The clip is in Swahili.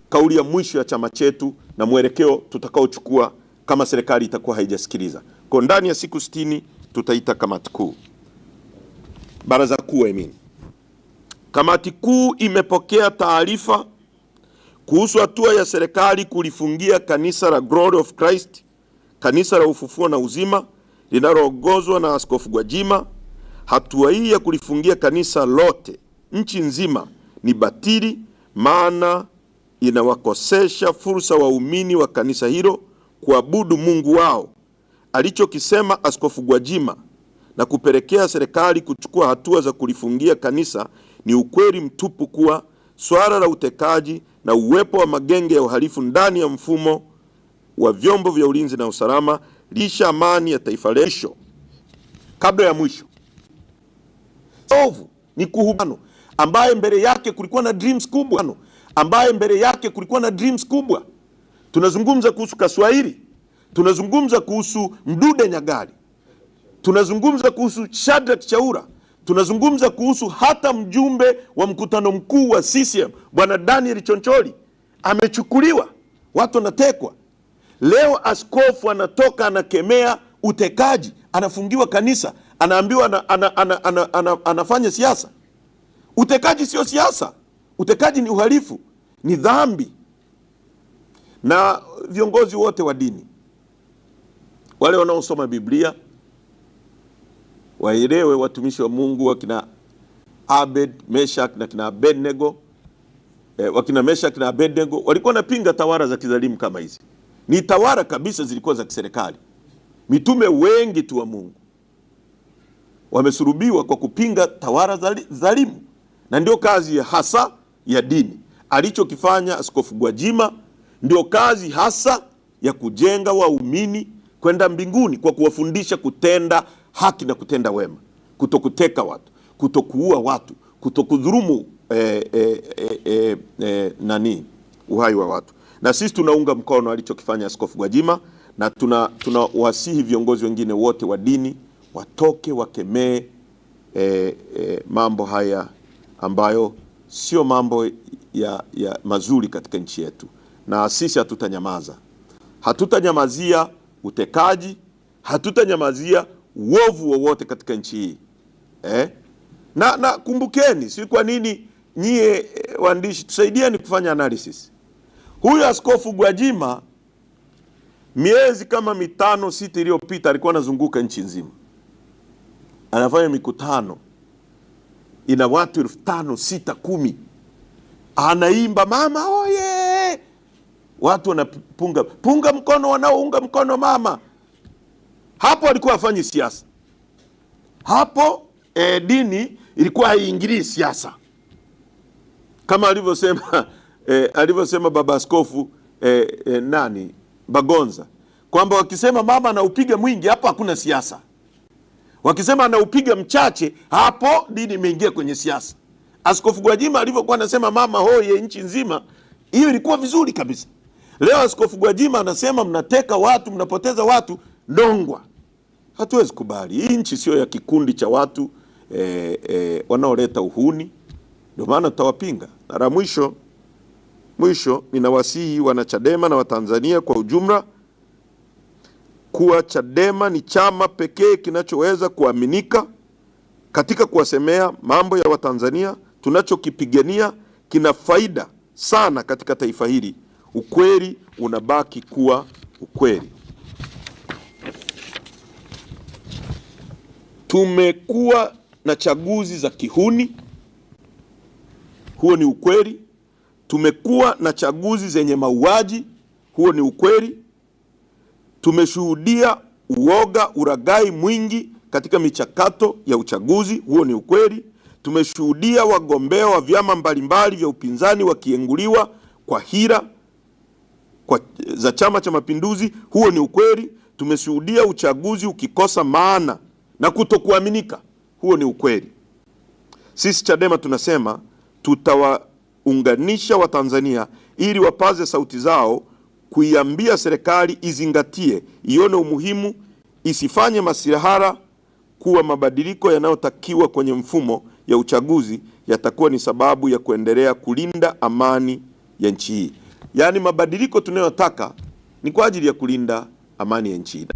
kauli ya mwisho ya chama chetu na mwelekeo tutakaochukua kama serikali itakuwa haijasikiliza. Kwa ndani ya siku 60 tutaita kamati kuu. Baraza kuu Kamati kuu imepokea taarifa kuhusu hatua ya serikali kulifungia kanisa la Glory of Christ, kanisa la ufufuo na uzima linaloongozwa na Askofu Gwajima. Hatua hii ya kulifungia kanisa lote nchi nzima ni batili, maana inawakosesha fursa waumini wa kanisa hilo kuabudu Mungu wao alichokisema Askofu Gwajima, na kupelekea serikali kuchukua hatua za kulifungia kanisa. Ni ukweli mtupu kuwa swala la utekaji na uwepo wa magenge ya uhalifu ndani ya mfumo wa vyombo vya ulinzi na usalama lisha amani ya taifa letu. Kabla ya mwisho, ovu ni kuhubano ambaye mbele yake kulikuwa na dreams kubwa, Tunazungumza kuhusu Kaswahili, tunazungumza kuhusu Mdude Nyagali, tunazungumza kuhusu Shadrack Chaura, tunazungumza kuhusu hata mjumbe wa mkutano mkuu wa CCM Bwana Daniel Choncholi amechukuliwa, watu wanatekwa. Leo askofu anatoka anakemea utekaji, anafungiwa kanisa, anaambiwa anafanya siasa. Utekaji sio siasa, utekaji ni uhalifu, ni dhambi. Na viongozi wote wa dini, wale wanaosoma Biblia waelewe, watumishi wa Mungu wakina Abed, Meshach na kina Abednego, wakina Meshach na Abednego walikuwa napinga tawara za kizalimu kama hizi. Ni tawara kabisa zilikuwa za kiserikali. Mitume wengi tu wa Mungu wamesulubiwa kwa kupinga tawara zalimu, na ndio kazi ya hasa ya dini. Alichokifanya Askofu Gwajima ndio kazi hasa ya kujenga waumini kwenda mbinguni kwa kuwafundisha kutenda haki na kutenda wema, kutokuteka watu, kutokuua watu, kutokudhulumu uhai wa watu. Na sisi tunaunga mkono alichokifanya Askofu Gwajima, na tunawasihi viongozi wengine wote wa dini watoke wakemee mambo haya ambayo sio mambo ya mazuri katika nchi yetu. Na sisi hatutanyamazia utekaji, hatutanyamazia uovu wowote katika nchi hii. Na kumbukeni, si kwa nini nyie waandishi tusaidieni kufanya analysis. Huyu Askofu Gwajima miezi kama 5-6 iliyopita alikuwa anazunguka nchi nzima, anafanya mikutano ina watu 5,000, 6,000, 10,000, anaimba mama oye, watu wanapunga mkono, wanaounga mkono mama. Hapo alikuwa afanyi siasa. Hapo dini ilikuwa haiingilii siasa, kama alivyosema baba askofu Bagonza kwamba wakisema mama anaupiga mwingi, hapo hakuna siasa. Wakisema anaupiga mchache, hapo dini imeingia kwenye siasa. Askofu Gwajima alivyokuwa anasema mama hoye nchi nzima, hiyo ilikuwa vizuri kabisa. Leo Askofu Gwajima anasema mnateka watu, mnapoteza watu, Nongwa. Hatuwezi kubali. Hii nchi sio ya kikundi cha watu wanaoleta uhuni. Ndio maana tutawapinga. Na mwisho ninawasihi wanachadema na Watanzania kwa ujumla kuwa Chadema ni chama pekee kinachoweza kuaminika katika kuwasemea mambo ya Watanzania. Tunachokipigania kina faida sana katika taifa hili. Ukweli unabaki kuwa ukweli. Tumekuwa na chaguzi za kihuni, huo ni ukweli. Tumekuwa na chaguzi zenye mauaji, huo ni ukweli. Tumeshuhudia uoga, uragai mwingi katika michakato ya uchaguzi, huo ni ukweli. Tumeshuhudia wagombea wa vyama mbalimbali vya upinzani wakienguliwa kwa hila za Chama cha Mapinduzi, huo ni ukweli. Tumeshuhudia uchaguzi ukikosa maana na kutokuaminika, huo ni ukweli. Sisi Chadema tunasema tutawaunganisha Watanzania ili wapaze sauti zao kuiambia serikali izingatie, ione umuhimu, isifanye masihara kuwa mabadiliko yanayotakiwa kwenye mfumo ya uchaguzi yatakuwa ni sababu ya kuendelea kulinda amani ya nchi hii. Yaani mabadiliko tunayotaka ni kwa ajili ya kulinda amani ya nchi.